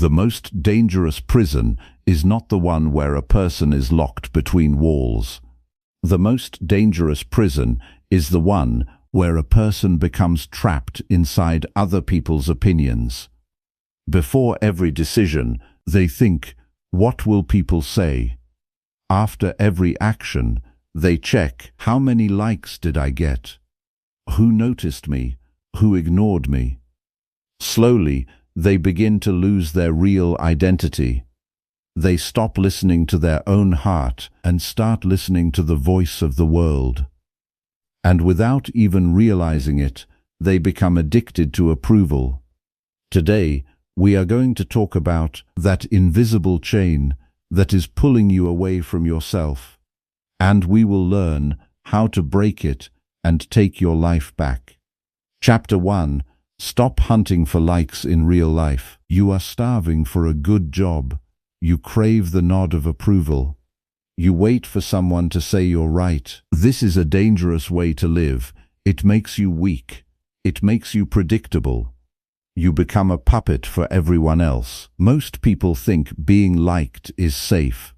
The most dangerous prison is not the one where a person is locked between walls. The most dangerous prison is the one where a person becomes trapped inside other people's opinions. Before every decision, they think, "What will people say?" After every action, they check, "How many likes did I get? Who noticed me? Who ignored me?" Slowly, they begin to lose their real identity. They stop listening to their own heart and start listening to the voice of the world. And without even realizing it, they become addicted to approval. Today, we are going to talk about that invisible chain that is pulling you away from yourself, and we will learn how to break it and take your life back. Chapter 1. Stop hunting for likes in real life. You are starving for a good job. You crave the nod of approval. You wait for someone to say you're right. This is a dangerous way to live. It makes you weak. It makes you predictable. You become a puppet for everyone else. Most people think being liked is safe.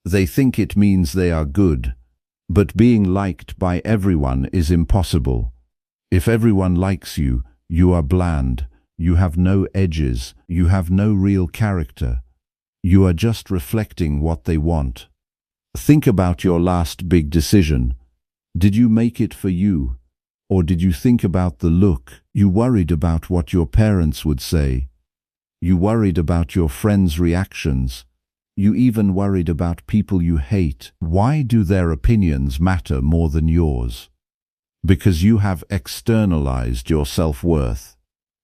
They think it means they are good. But being liked by everyone is impossible. If everyone likes you, you are bland. You have no edges. You have no real character. You are just reflecting what they want. Think about your last big decision. Did you make it for you? Or did you think about the look? You worried about what your parents would say. You worried about your friends' reactions. You even worried about people you hate. Why do their opinions matter more than yours? Because you have externalized your self-worth.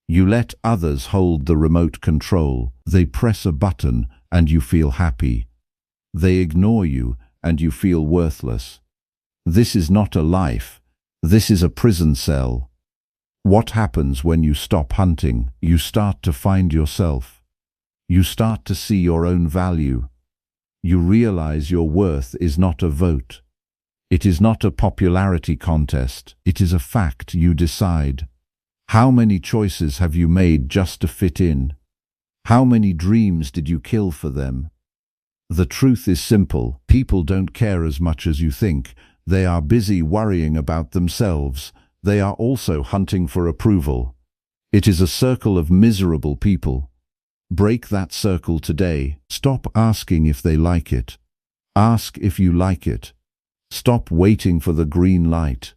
You let others hold the remote control. They press a button and you feel happy. They ignore you and you feel worthless. This is not a life. This is a prison cell. What happens when you stop hunting? You start to find yourself. You start to see your own value. You realize your worth is not a vote. It is not a popularity contest. It is a fact you decide. How many choices have you made just to fit in? How many dreams did you kill for them? The truth is simple. People don't care as much as you think. They are busy worrying about themselves. They are also hunting for approval. It is a circle of miserable people. Break that circle today. Stop asking if they like it. Ask if you like it. Stop waiting for the green light.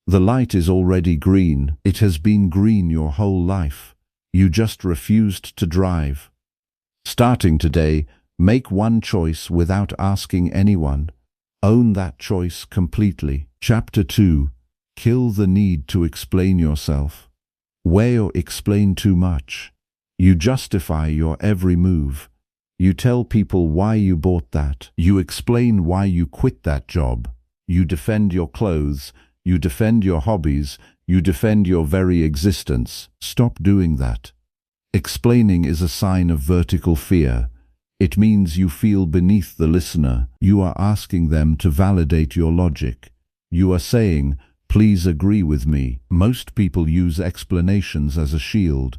The light is already green. It has been green your whole life. You just refused to drive. Starting today, make one choice without asking anyone. Own that choice completely. Chapter 2. Kill the need to explain yourself. Weigh or explain too much. You justify your every move. You tell people why you bought that. You explain why you quit that job. You defend your clothes. You defend your hobbies. You defend your very existence. Stop doing that. Explaining is a sign of vertical fear. It means you feel beneath the listener. You are asking them to validate your logic. You are saying, "Please agree with me." Most people use explanations as a shield.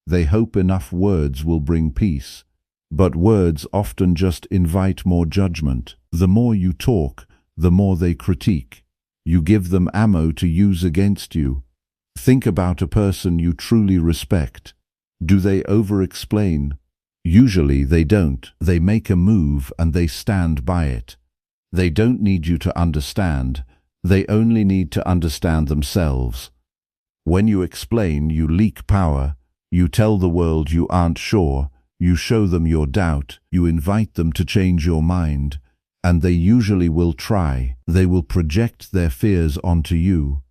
They hope enough words will bring peace. But words often just invite more judgment. The more you talk, the more they critique. You give them ammo to use against you. Think about a person you truly respect. Do they over-explain? Usually they don't. They make a move and they stand by it. They don't need you to understand. They only need to understand themselves. When you explain, you leak power. You tell the world you aren't sure. You show them your doubt. You invite them to change your mind. And they usually will try. They will project their fears onto you.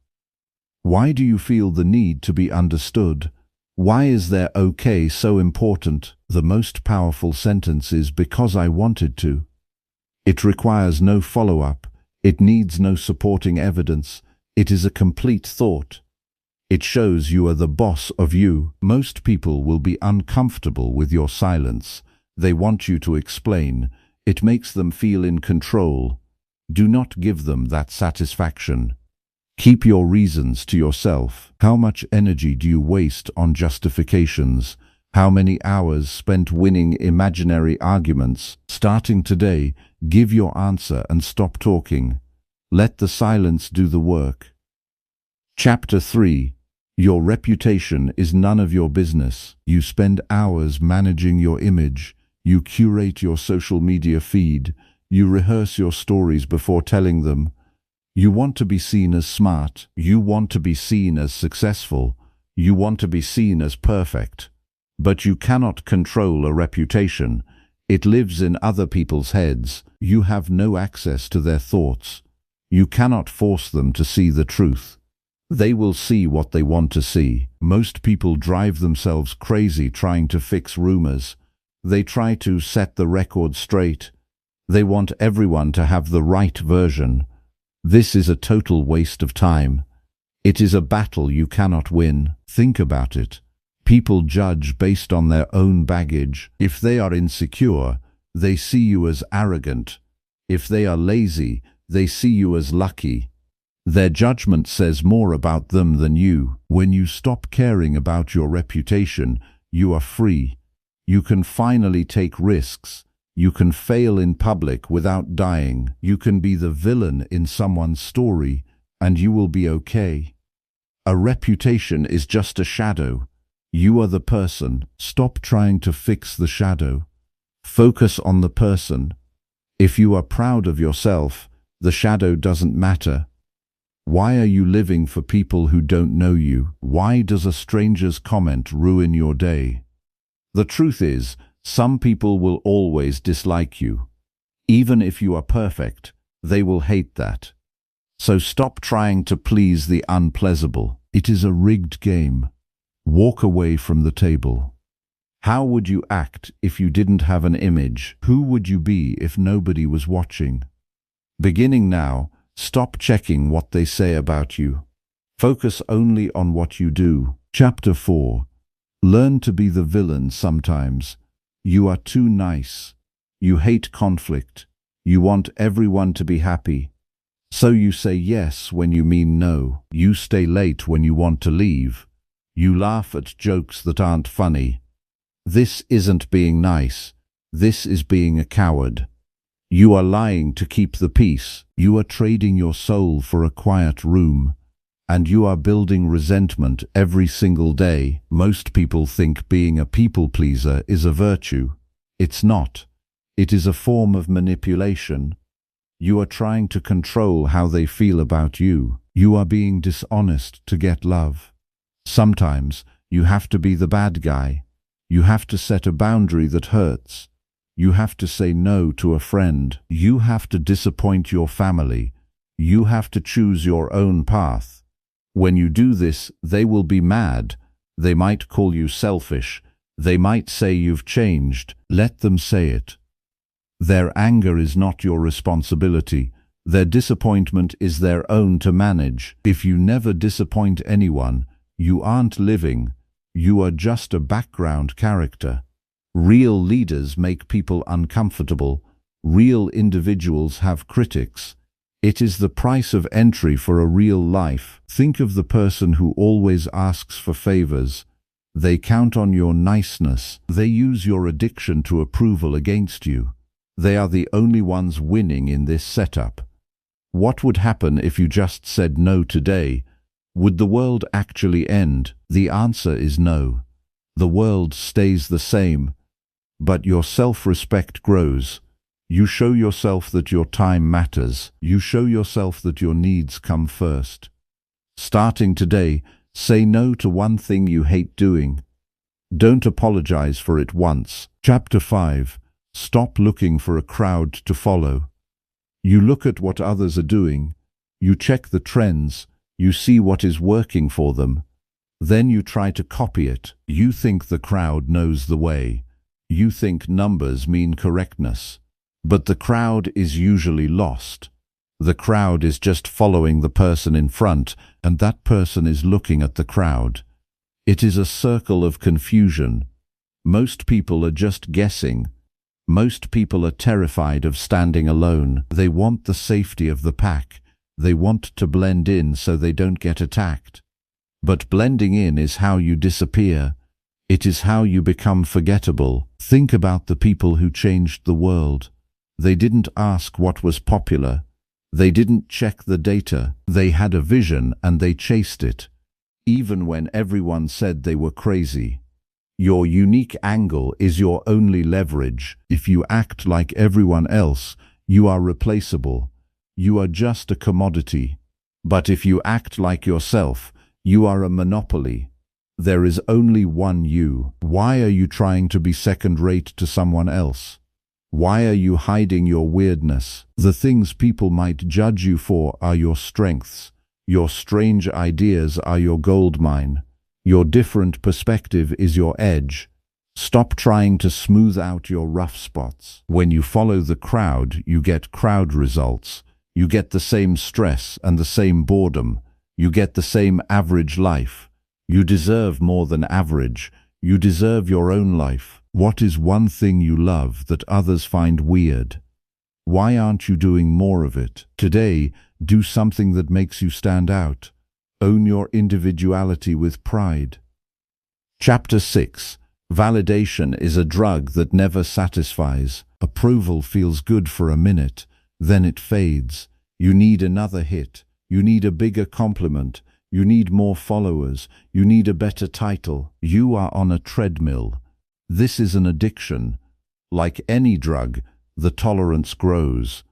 Why do you feel the need to be understood? Why is their okay so important? The most powerful sentence is "because I wanted to." It requires no follow-up. It needs no supporting evidence. It is a complete thought. It shows you are the boss of you. Most people will be uncomfortable with your silence. They want you to explain. It makes them feel in control. Do not give them that satisfaction. Keep your reasons to yourself. How much energy do you waste on justifications? How many hours spent winning imaginary arguments? Starting today, give your answer and stop talking. Let the silence do the work. Chapter 3. Your reputation is none of your business. You spend hours managing your image. You curate your social media feed. You rehearse your stories before telling them. You want to be seen as smart. You want to be seen as successful. You want to be seen as perfect. But you cannot control a reputation. It lives in other people's heads. You have no access to their thoughts. You cannot force them to see the truth. They will see what they want to see. Most people drive themselves crazy trying to fix rumors. They try to set the record straight. They want everyone to have the right version. This is a total waste of time. It is a battle you cannot win. Think about it. People judge based on their own baggage. If they are insecure, they see you as arrogant. If they are lazy, they see you as lucky. Their judgment says more about them than you. When you stop caring about your reputation, you are free. You can finally take risks. You can fail in public without dying. You can be the villain in someone's story, and you will be okay. A reputation is just a shadow. You are the person. Stop trying to fix the shadow. Focus on the person. If you are proud of yourself, the shadow doesn't matter. Why are you living for people who don't know you? Why does a stranger's comment ruin your day? The truth is, some people will always dislike you. Even if you are perfect, they will hate that. So stop trying to please the unpleasable. It is a rigged game. Walk away from the table. How would you act if you didn't have an image? Who would you be if nobody was watching? Beginning now, stop checking what they say about you. Focus only on what you do. Chapter 4. Learn to be the villain sometimes. You are too nice. You hate conflict. You want everyone to be happy. So you say yes when you mean no. You stay late when you want to leave. You laugh at jokes that aren't funny. This isn't being nice. This is being a coward. You are lying to keep the peace. You are trading your soul for a quiet room. And you are building resentment every single day. Most people think being a people pleaser is a virtue. It's not. It is a form of manipulation. You are trying to control how they feel about you. You are being dishonest to get love. Sometimes you have to be the bad guy. You have to set a boundary that hurts. You have to say no to a friend. You have to disappoint your family. You have to choose your own path. When you do this, they will be mad. They might call you selfish. They might say you've changed. Let them say it. Their anger is not your responsibility. Their disappointment is their own to manage. If you never disappoint anyone, you aren't living. You are just a background character. Real leaders make people uncomfortable. Real individuals have critics. It is the price of entry for a real life. Think of the person who always asks for favors. They count on your niceness. They use your addiction to approval against you. They are the only ones winning in this setup. What would happen if you just said no today? Would the world actually end? The answer is no. The world stays the same, but your self-respect grows. You show yourself that your time matters. You show yourself that your needs come first. Starting today, say no to one thing you hate doing. Don't apologize for it once. Chapter 5. Stop looking for a crowd to follow. You look at what others are doing. You check the trends. You see what is working for them. Then you try to copy it. You think the crowd knows the way. You think numbers mean correctness. But the crowd is usually lost. The crowd is just following the person in front, and that person is looking at the crowd. It is a circle of confusion. Most people are just guessing. Most people are terrified of standing alone. They want the safety of the pack. They want to blend in so they don't get attacked. But blending in is how you disappear. It is how you become forgettable. Think about the people who changed the world. They didn't ask what was popular. They didn't check the data. They had a vision and they chased it, even when everyone said they were crazy. Your unique angle is your only leverage. If you act like everyone else, you are replaceable. You are just a commodity. But if you act like yourself, you are a monopoly. There is only one you. Why are you trying to be second-rate to someone else? Why are you hiding your weirdness? The things people might judge you for are your strengths. Your strange ideas are your goldmine. Your different perspective is your edge. Stop trying to smooth out your rough spots. When you follow the crowd, you get crowd results. You get the same stress and the same boredom. You get the same average life. You deserve more than average. You deserve your own life. What is one thing you love that others find weird? Why aren't you doing more of it? Today, do something that makes you stand out. Own your individuality with pride. Chapter 6. Validation is a drug that never satisfies. Approval feels good for a minute, then it fades. You need another hit. You need a bigger compliment. You need more followers. You need a better title. You are on a treadmill. This is an addiction. Like any drug, the tolerance grows.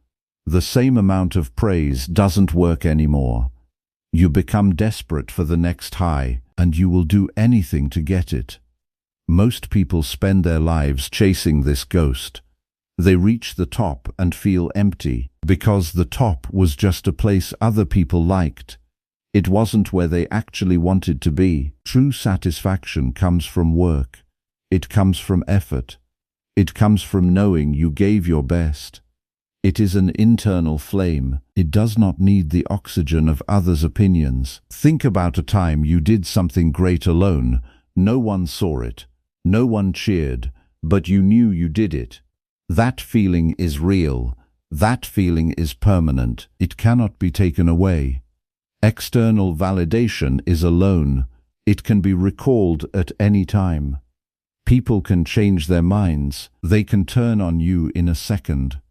The same amount of praise doesn't work anymore. You become desperate for the next high, and you will do anything to get it. Most people spend their lives chasing this ghost. They reach the top and feel empty, because the top was just a place other people liked. It wasn't where they actually wanted to be. True satisfaction comes from work. It comes from effort. It comes from knowing you gave your best. It is an internal flame. It does not need the oxygen of others' opinions. Think about a time you did something great alone. No one saw it. No one cheered, but you knew you did it. That feeling is real. That feeling is permanent. It cannot be taken away. External validation is a loan. It can be recalled at any time. People can change their minds. They can turn on you in a second.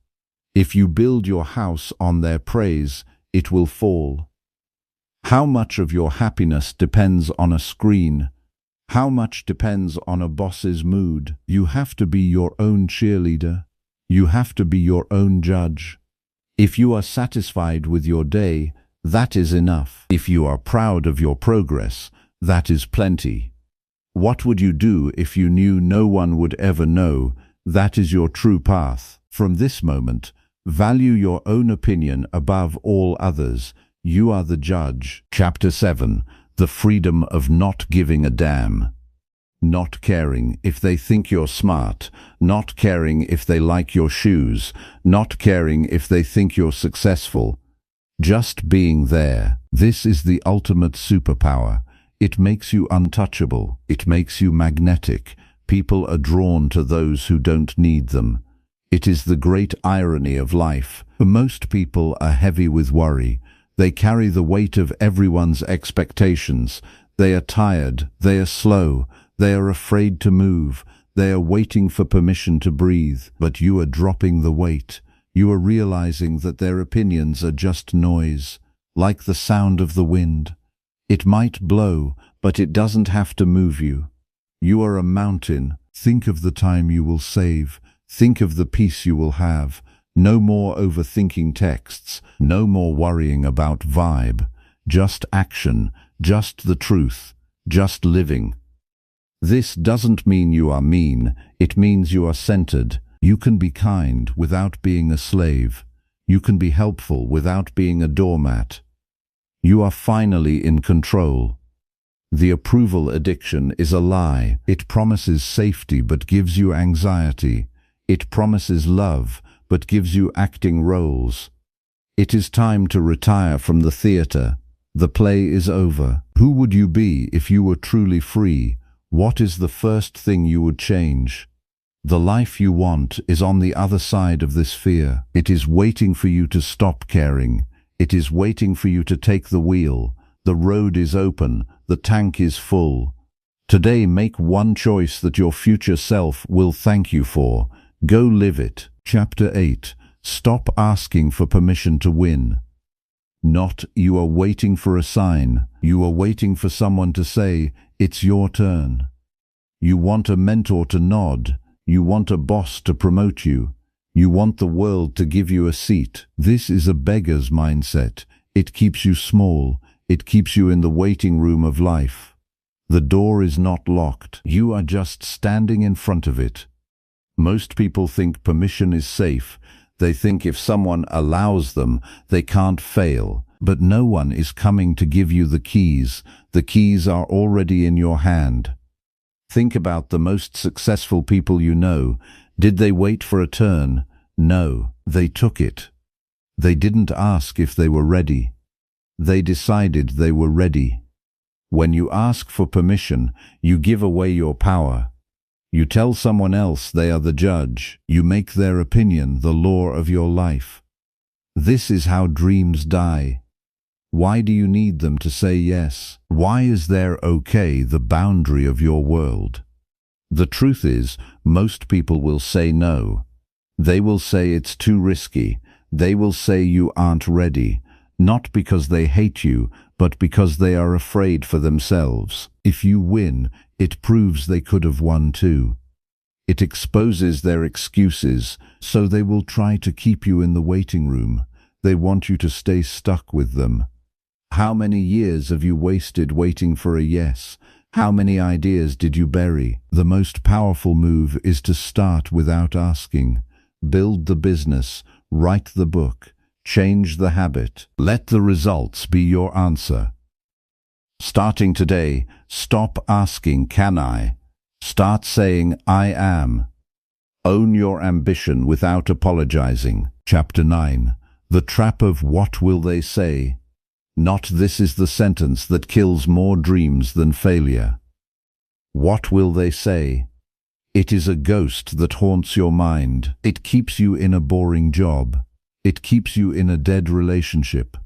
If you build your house on their praise, it will fall. How much of your happiness depends on a screen? How much depends on a boss's mood? You have to be your own cheerleader. You have to be your own judge. If you are satisfied with your day, that is enough. If you are proud of your progress, that is plenty. What would you do if you knew no one would ever know? That is your true path. From this moment, value your own opinion above all others. You are the judge. Chapter 7. The freedom of not giving a damn. Not caring if they think you're smart. Not caring if they like your shoes. Not caring if they think you're successful. Just being there. This is the ultimate superpower. It makes you untouchable. It makes you magnetic. People are drawn to those who don't need them. It is the great irony of life. Most people are heavy with worry. They carry the weight of everyone's expectations. They are tired. They are slow. They are afraid to move. They are waiting for permission to breathe. But you are dropping the weight. You are realizing that their opinions are just noise, like the sound of the wind. It might blow, but it doesn't have to move you. You are a mountain. Think of the time you will save. Think of the peace you will have. No more overthinking texts. No more worrying about vibe. Just action. Just the truth. Just living. This doesn't mean you are mean. It means you are centered. You can be kind without being a slave. You can be helpful without being a doormat. You are finally in control. The approval addiction is a lie. It promises safety but gives you anxiety. It promises love but gives you acting roles. It is time to retire from the theater. The play is over. Who would you be if you were truly free? What is the first thing you would change? The life you want is on the other side of this fear. It is waiting for you to stop caring. It is waiting for you to take the wheel. The road is open. The tank is full. Today, make one choice that your future self will thank you for. Go live it. Chapter 8. Stop asking for permission to win. Not you are waiting for a sign. You are waiting for someone to say, it's your turn. You want a mentor to nod. You want a boss to promote you. You want the world to give you a seat. This is a beggar's mindset. It keeps you small. It keeps you in the waiting room of life. The door is not locked. You are just standing in front of it. Most people think permission is safe. They think if someone allows them, they can't fail. But no one is coming to give you the keys. The keys are already in your hand. Think about the most successful people you know. Did they wait for a turn? No, they took it. They didn't ask if they were ready. They decided they were ready. When you ask for permission, you give away your power. You tell someone else they are the judge. You make their opinion the law of your life. This is how dreams die. Why do you need them to say yes? Why is their okay the boundary of your world? The truth is, most people will say no. They will say it's too risky. They will say you aren't ready, not because they hate you, but because they are afraid for themselves. If you win, it proves they could have won too. It exposes their excuses, so they will try to keep you in the waiting room. They want you to stay stuck with them. How many years have you wasted waiting for a yes? How many ideas did you bury? The most powerful move is to start without asking. Build the business, write the book, change the habit. Let the results be your answer. Starting today, stop asking, can I? Start saying, I am. Own your ambition without apologizing. Chapter 9. The trap of what will they say? Not this is the sentence that kills more dreams than failure. What will they say? It is a ghost that haunts your mind. It keeps you in a boring job. It keeps you in a dead relationship.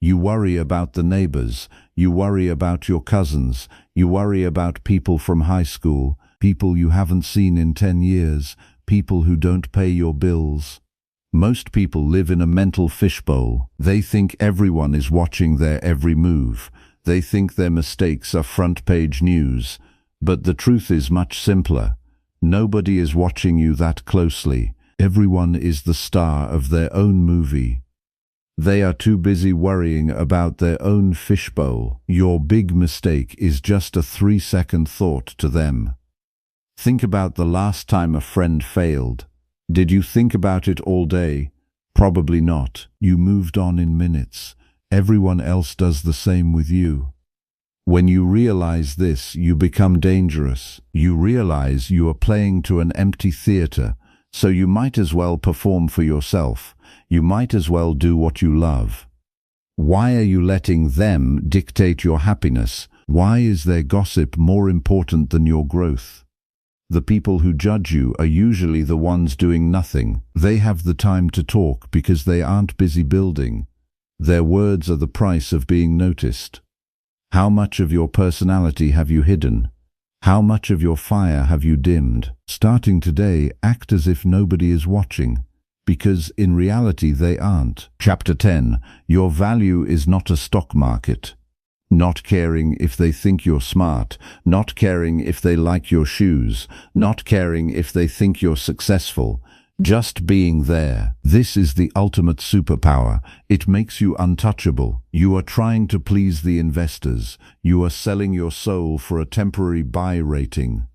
You worry about the neighbors. You worry about your cousins. You worry about people from high school, people you haven't seen in 10 years, people who don't pay your bills. Most people live in a mental fishbowl. They think everyone is watching their every move. They think their mistakes are front-page news. But the truth is much simpler. Nobody is watching you that closely. Everyone is the star of their own movie. They are too busy worrying about their own fishbowl. Your big mistake is just a 3-second thought to them. Think about the last time a friend failed. Did you think about it all day? Probably not. You moved on in minutes. Everyone else does the same with you. When you realize this, you become dangerous. You realize you are playing to an empty theater, so you might as well perform for yourself. You might as well do what you love. Why are you letting them dictate your happiness? Why is their gossip more important than your growth? The people who judge you are usually the ones doing nothing. They have the time to talk because they aren't busy building. Their words are the price of being noticed. How much of your personality have you hidden? How much of your fire have you dimmed? Starting today, act as if nobody is watching, because in reality they aren't. Chapter 10. Your value is not a stock market. Not caring if they think you're smart, not caring if they like your shoes, not caring if they think you're successful. Just being there. This is the ultimate superpower. It makes you untouchable. You are trying to please the investors. You are selling your soul for a temporary buy rating.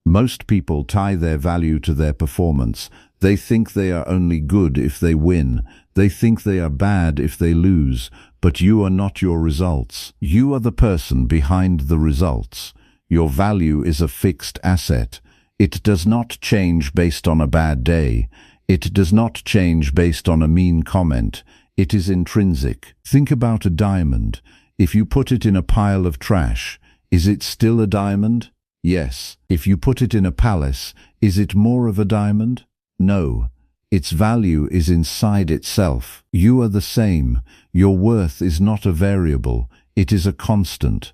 Most people tie their value to their performance. They think they are only good if they win. They think they are bad if they lose. But you are not your results. You are the person behind the results. Your value is a fixed asset. It does not change based on a bad day. It does not change based on a mean comment. It is intrinsic. Think about a diamond. If you put it in a pile of trash, is it still a diamond? Yes. If you put it in a palace, is it more of a diamond? No. Its value is inside itself. You are the same. Your worth is not a variable. It is a constant.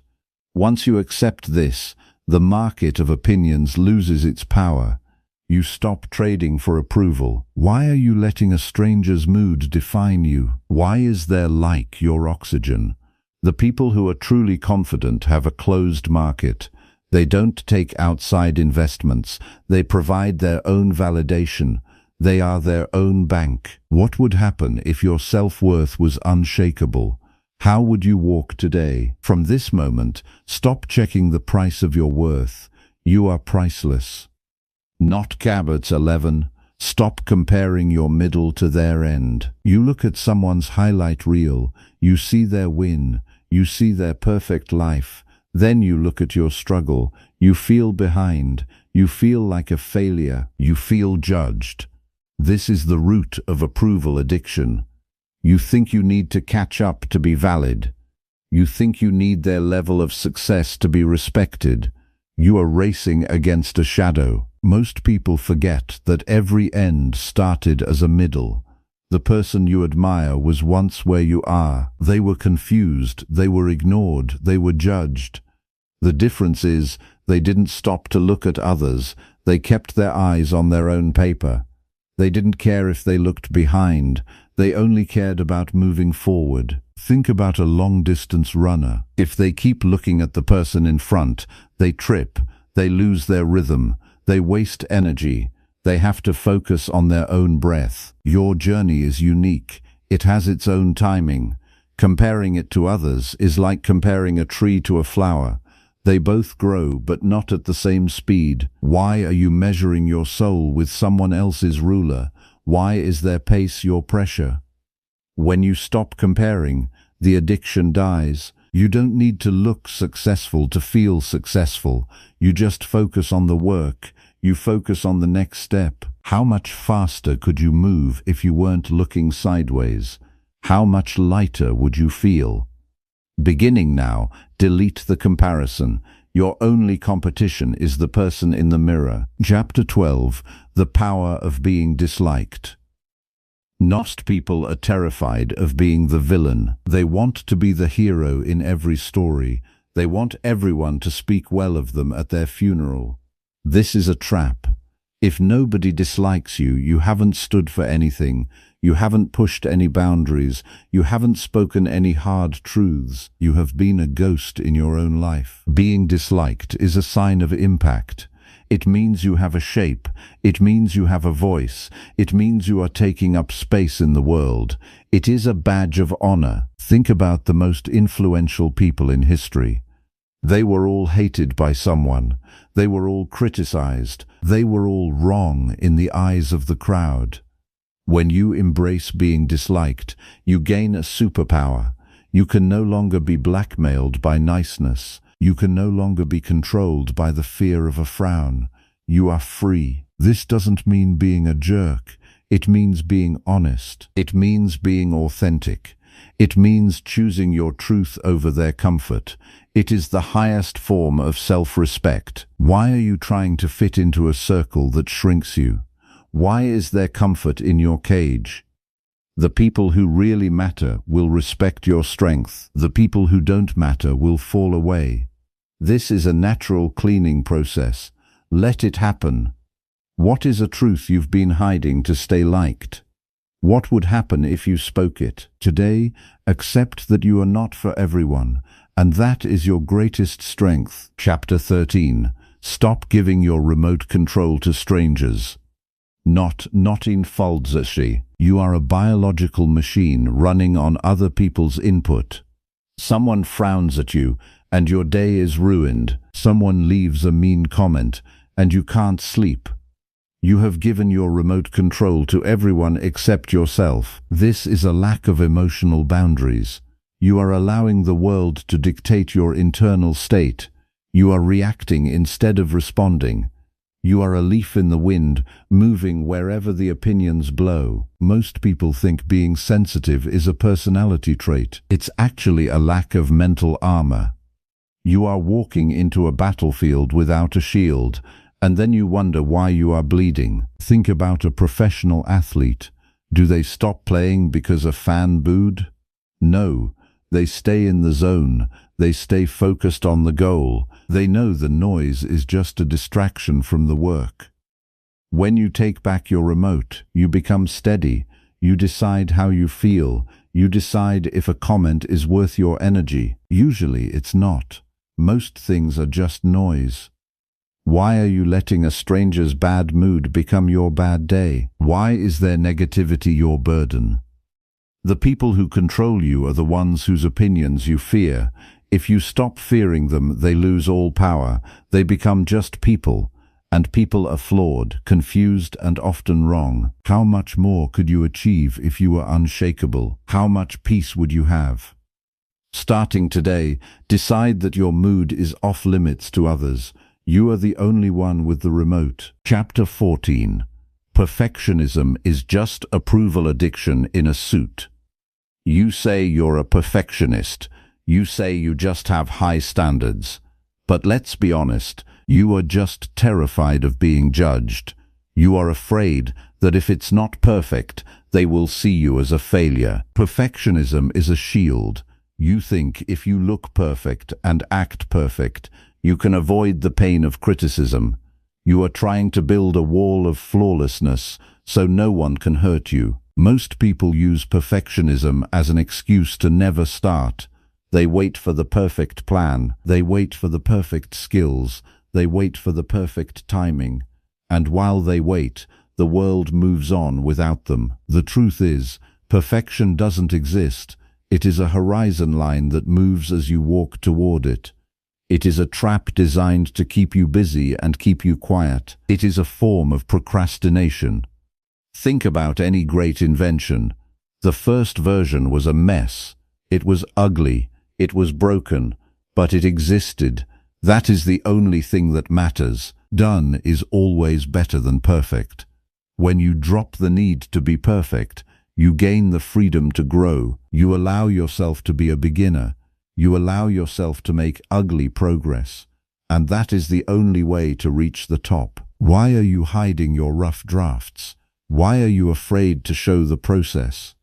Once you accept this, The market of opinions loses its power. You stop trading for approval. Why are you letting a stranger's mood define you? Why is their like your oxygen? The people who are truly confident have a closed market. They don't take outside investments. They provide their own validation. They are their own bank. What would happen if your self-worth was unshakable? How would you walk today? From this moment, stop checking the price of your worth. You are priceless. Not Cabot's 11. Stop comparing your middle to their end. You look at someone's highlight reel. You see their win. You see their perfect life. Then you look at your struggle. You feel behind. You feel like a failure. You feel judged. This is the root of approval addiction. You think you need to catch up to be valid. You think you need their level of success to be respected. You are racing against a shadow. Most people forget that every end started as a middle. The person you admire was once where you are. They were confused, they were ignored, they were judged. The difference is, they didn't stop to look at others. They kept their eyes on their own paper. They didn't care if they looked behind. They only cared about moving forward. Think about a long-distance runner. If they keep looking at the person in front, they trip, they lose their rhythm, they waste energy. They have to focus on their own breath. Your journey is unique. It has its own timing. Comparing it to others is like comparing a tree to a flower. They both grow, but not at the same speed. Why are you measuring your soul with someone else's ruler? Why is their pace your pressure? When you stop comparing, the addiction dies. You don't need to look successful to feel successful. You just focus on the work. You focus on the next step. How much faster could you move if you weren't looking sideways? How much lighter would you feel? Beginning now, delete the comparison. Your only competition is the person in the mirror. Chapter 12. The Power of Being Disliked. Most people are terrified of being the villain. They want to be the hero in every story. They want everyone to speak well of them at their funeral. This is a trap. If nobody dislikes you, you haven't stood for anything. You haven't pushed any boundaries. You haven't spoken any hard truths. You have been a ghost in your own life. Being disliked is a sign of impact. It means you have a shape. It means you have a voice. It means you are taking up space in the world. It is a badge of honor. Think about the most influential people in history. They were all hated by someone. They were all criticized. They were all wrong in the eyes of the crowd. When you embrace being disliked, you gain a superpower. You can no longer be blackmailed by niceness. You can no longer be controlled by the fear of a frown. You are free. This doesn't mean being a jerk. It means being honest. It means being authentic. It means choosing your truth over their comfort. It is the highest form of self-respect. Why are you trying to fit into a circle that shrinks you? Why is there comfort in your cage? The people who really matter will respect your strength. The people who don't matter will fall away. This is a natural cleaning process. Let it happen. What is a truth you've been hiding to stay liked? What would happen if you spoke it? Today, accept that you are not for everyone, and that is your greatest strength. Chapter 13. Stop giving your remote control to strangers. Not in falsity. You are a biological machine running on other people's input. Someone frowns at you, and your day is ruined. Someone leaves a mean comment, and you can't sleep. You have given your remote control to everyone except yourself. This is a lack of emotional boundaries. You are allowing the world to dictate your internal state. You are reacting instead of responding. You are a leaf in the wind, moving wherever the opinions blow. Most people think being sensitive is a personality trait. It's actually a lack of mental armor. You are walking into a battlefield without a shield, and then you wonder why you are bleeding. Think about a professional athlete. Do they stop playing because a fan booed? No, they stay in the zone. They stay focused on the goal. They know the noise is just a distraction from the work. When you take back your remote, you become steady. You decide how you feel. You decide if a comment is worth your energy. Usually it's not. Most things are just noise. Why are you letting a stranger's bad mood become your bad day? Why is their negativity your burden? The people who control you are the ones whose opinions you fear. If you stop fearing them, they lose all power. They become just people. And people are flawed, confused, and often wrong. How much more could you achieve if you were unshakable? How much peace would you have? Starting today, decide that your mood is off limits to others. You are the only one with the remote. Chapter 14. Perfectionism is just approval addiction in a suit. You say you're a perfectionist. You say you just have high standards. But let's be honest, you are just terrified of being judged. You are afraid that if it's not perfect, they will see you as a failure. Perfectionism is a shield. You think if you look perfect and act perfect, you can avoid the pain of criticism. You are trying to build a wall of flawlessness so no one can hurt you. Most people use perfectionism as an excuse to never start. They wait for the perfect plan. They wait for the perfect skills. They wait for the perfect timing. And while they wait, the world moves on without them. The truth is, perfection doesn't exist. It is a horizon line that moves as you walk toward it. It is a trap designed to keep you busy and keep you quiet. It is a form of procrastination. Think about any great invention. The first version was a mess. It was ugly. It was broken. But it existed. That is the only thing that matters. Done is always better than perfect. When you drop the need to be perfect, you gain the freedom to grow. You allow yourself to be a beginner. You allow yourself to make ugly progress. And that is the only way to reach the top. Why are you hiding your rough drafts? Why are you afraid to show the process?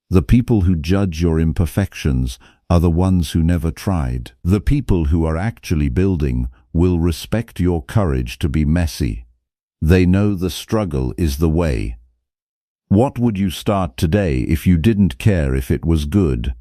The people who judge your imperfections are the ones who never tried. The people who are actually building will respect your courage to be messy. They know the struggle is the way. What would you start today if you didn't care if it was good?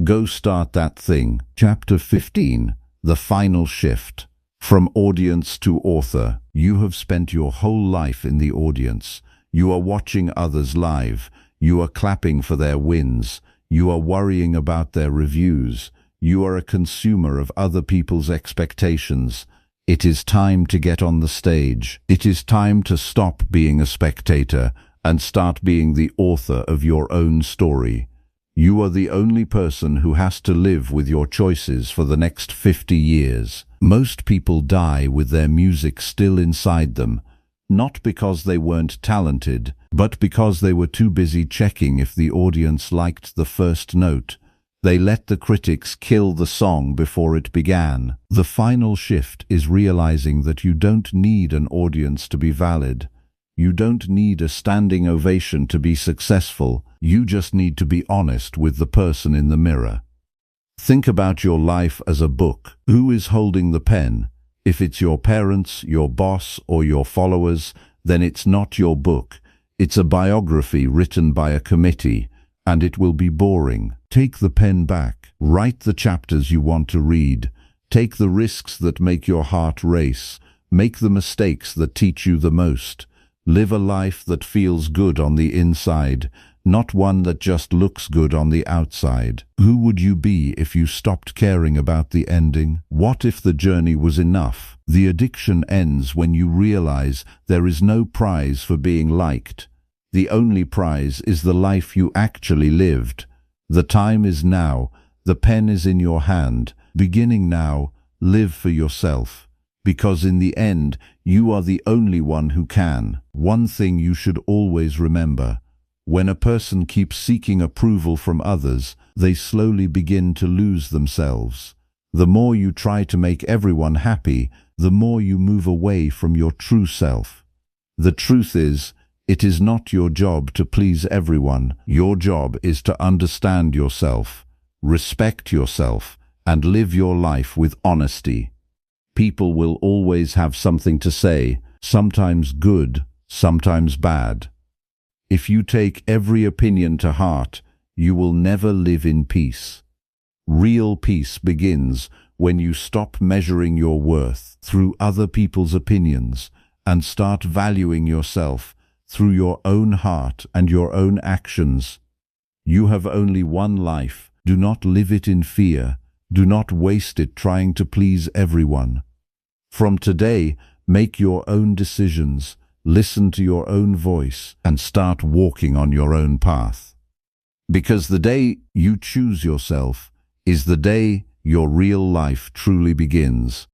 Go start that thing. Chapter 15. The Final Shift. From audience to author. You have spent your whole life in the audience. You are watching others live. You are clapping for their wins. You are worrying about their reviews. You are a consumer of other people's expectations. It is time to get on the stage. It is time to stop being a spectator and start being the author of your own story. You are the only person who has to live with your choices for the next 50 years. Most people die with their music still inside them, not because they weren't talented, but because they were too busy checking if the audience liked the first note. They let the critics kill the song before it began. The final shift is realizing that you don't need an audience to be valid. You don't need a standing ovation to be successful. You just need to be honest with the person in the mirror. Think about your life as a book. Who is holding the pen? If it's your parents, your boss, or your followers, then it's not your book. It's a biography written by a committee, and it will be boring. Take the pen back. Write the chapters you want to read. Take the risks that make your heart race. Make the mistakes that teach you the most. Live a life that feels good on the inside, not one that just looks good on the outside. Who would you be if you stopped caring about the ending? What if the journey was enough? The addiction ends when you realize there is no prize for being liked. The only prize is the life you actually lived. The time is now. The pen is in your hand. Beginning now, live for yourself. Because in the end, you are the only one who can. One thing you should always remember. When a person keeps seeking approval from others, they slowly begin to lose themselves. The more you try to make everyone happy, the more you move away from your true self. The truth is, it is not your job to please everyone. Your job is to understand yourself, respect yourself, and live your life with honesty. People will always have something to say, sometimes good, sometimes bad. If you take every opinion to heart, you will never live in peace. Real peace begins when you stop measuring your worth through other people's opinions and start valuing yourself through your own heart and your own actions. You have only one life. Do not live it in fear. Do not waste it trying to please everyone. From today, make your own decisions, listen to your own voice, and start walking on your own path. Because the day you choose yourself is the day your real life truly begins.